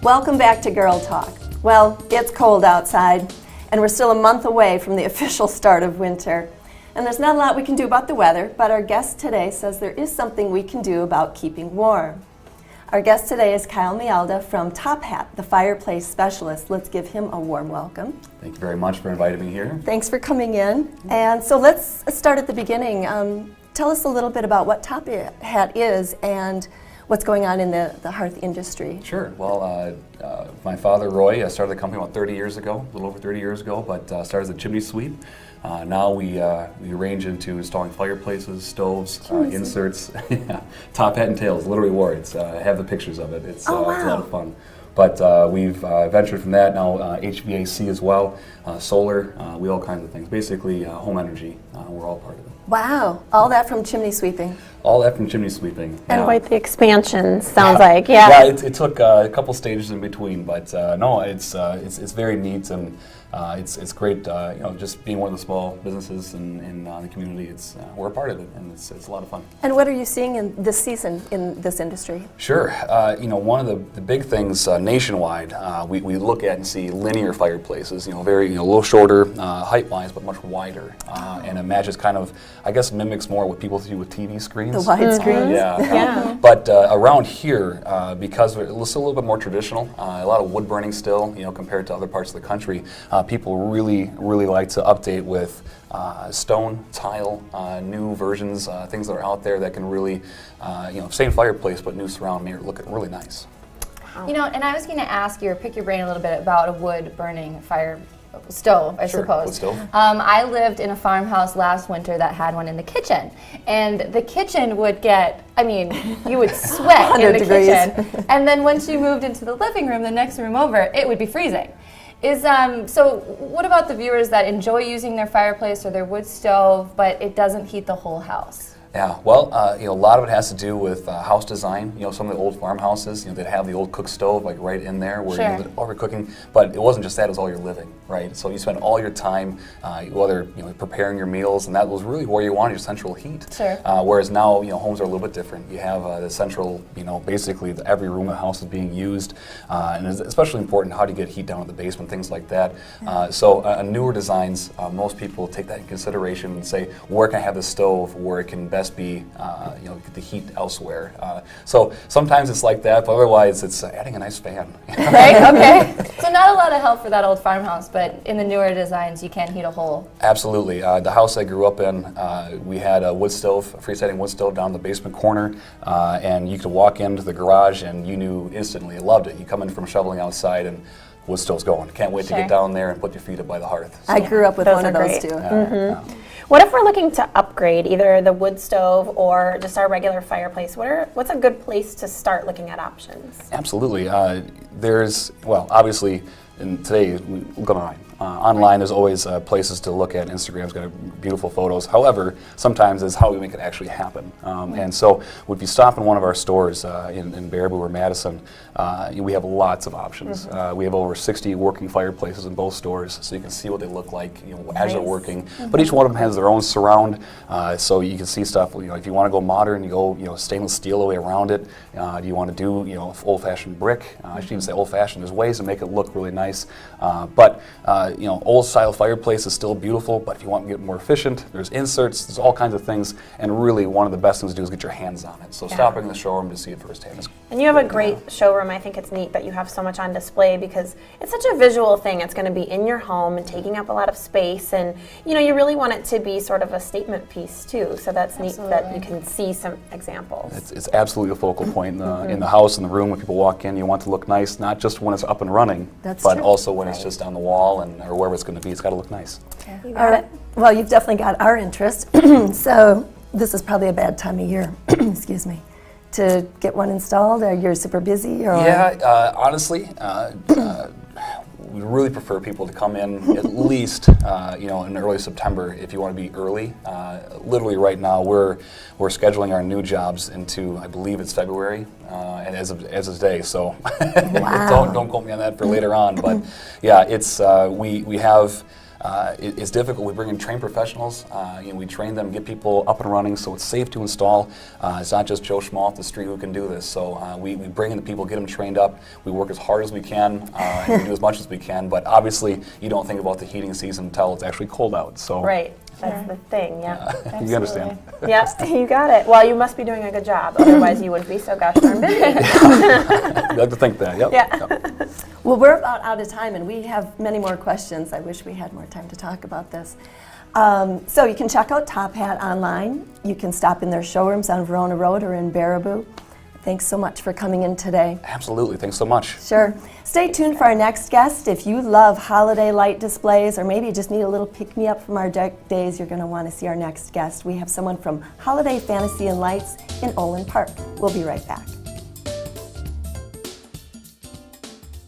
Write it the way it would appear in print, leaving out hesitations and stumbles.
Welcome back to Girl Talk. Well, it's cold outside, and we're still a month away from the official start of winter. And there's not a lot we can do about the weather, but our guest today says there is something we can do about keeping warm. Our guest today is Mjelde from Top Hat, the fireplace specialist. Let's give him a warm welcome. Thank you very much for inviting me here. Thanks for coming in. And so let's start at the beginning. Tell us a little bit about what Top Hat is and what's going on in the hearth industry. Sure. Well, my father, Roy, started the company about 30 years ago, a little over 30 years ago, but started as a chimney sweep. Now we range into installing fireplaces, stoves, inserts, top hat and tails, literally awards. I have the pictures of it. It's, wow. It's a lot of fun. But we've ventured from that now, HVAC as well, solar, we all kinds of things. Basically, home energy, we're all part of it. Wow, all that from chimney sweeping. All that from chimney sweeping. And quite the expansion, sounds like, yeah. Yeah, it took a couple stages in between, but no, it's very neat, and it's great. Just being one of the small businesses in the community, we're a part of it, and it's a lot of fun. And what are you seeing in this season in this industry? Sure. One of the big things nationwide, we look at and see linear fireplaces. Very a little shorter height-wise, but much wider, and it matches kind of, I guess, mimics more what people see with TV screens. The widescreen. Yeah. But around here, because it's a little bit more traditional, a lot of wood burning still, compared to other parts of the country, people really like to update with stone, tile, new versions, things that are out there that can really, same fireplace but new surround mirror, look really nice. And I was going to ask you or pick your brain a little bit about a wood burning fire stove, I suppose. Wood stove. I lived in a farmhouse last winter that had one in the kitchen, and the kitchen would get, you would sweat in the kitchen, and then once you moved into the living room, the next room over, it would be freezing. So what about the viewers that enjoy using their fireplace or their wood stove, but it doesn't heat the whole house? Yeah, well, a lot of it has to do with house design. Some of the old farmhouses, they'd have the old cook stove like right in there where Sure. you're overcooking. But it wasn't just that; it was all your living, right? So you spend all your time, whether preparing your meals, and that was really where you wanted your central heat. Sure. Whereas now, homes are a little bit different. You have the central, basically every room of the house is being used, and it's especially important how do you get heat down in the basement, things like that. So newer designs, most people take that in consideration and say, where can I have the stove where it can best be, get the heat elsewhere. So sometimes it's like that, but otherwise it's adding a nice fan. Right, okay. So not a lot of help for that old farmhouse, but in the newer designs you can heat a whole. Absolutely. The house I grew up in, we had a wood stove, a freestanding wood stove down in the basement corner, and you could walk into the garage and you knew instantly, you loved it. You come in from shoveling outside and wood stove's going. Can't wait to get down there and put your feet up by the hearth. So. I grew up with Those one of are those great. too. What if we're looking to upgrade either the wood stove or just our regular fireplace? What's a good place to start looking at options? Absolutely. Obviously, today, we look online. Online, there's always places to look at. Instagram's got beautiful photos. However, sometimes it's how we make it actually happen. And so, if you stop in one of our stores in Baraboo or Madison, we have lots of options. We have over 60 working fireplaces in both stores, so you can see what they look like as they're working. But each one of them has their own surround, so you can see stuff. If you want to go modern, you go stainless steel all the way around it. Do you want to do old-fashioned brick? I shouldn't even say old-fashioned. There's ways to make it look really nice, but old style fireplace is still beautiful, but if you want to get more efficient, there's inserts, there's all kinds of things, and really one of the best things to do is get your hands on it. So stopping in the showroom to see it firsthand. And you have a great showroom. I think it's neat that you have so much on display because it's such a visual thing. It's going to be in your home and taking up a lot of space, and you really want it to be sort of a statement piece too. So that's neat that you can see some examples. It's absolutely a focal point in the house, in the room. When people walk in, you want it to look nice, not just when it's up and running, but also when it's just on the wall or wherever it's going to be. It's got to look nice. You got it. Well, you've definitely got our interest. So this is probably a bad time of year, excuse me, to get one installed. Or you're super busy? Or Honestly, we really prefer people to come in at least, in early September if you want to be early. Literally right now, we're scheduling our new jobs into, I believe it's February, and as of today. So don't quote me on that for later on. But yeah, it's we have is difficult. We bring in trained professionals. We train them, get people up and running so it's safe to install. It's not just Joe Schmo off the street who can do this. So we bring in the people, get them trained up. We work as hard as we can and we do as much as we can. But obviously, you don't think about the heating season until it's actually cold out. So right. That's the thing, yeah. You understand. Yeah, you got it. Well, you must be doing a good job. Otherwise, you wouldn't be so gosh darn busy. You like to think that, yep. Yeah. Yep. Well, we're about out of time, and we have many more questions. I wish we had more time to talk about this. So you can check out Top Hat online. You can stop in their showrooms on Verona Road or in Baraboo. Thanks so much for coming in today. Absolutely. Thanks so much. Sure. Stay tuned for our next guest. If you love holiday light displays or maybe you just need a little pick-me-up from our days, you're going to want to see our next guest. We have someone from Holiday Fantasy and Lights in Olin Park. We'll be right back.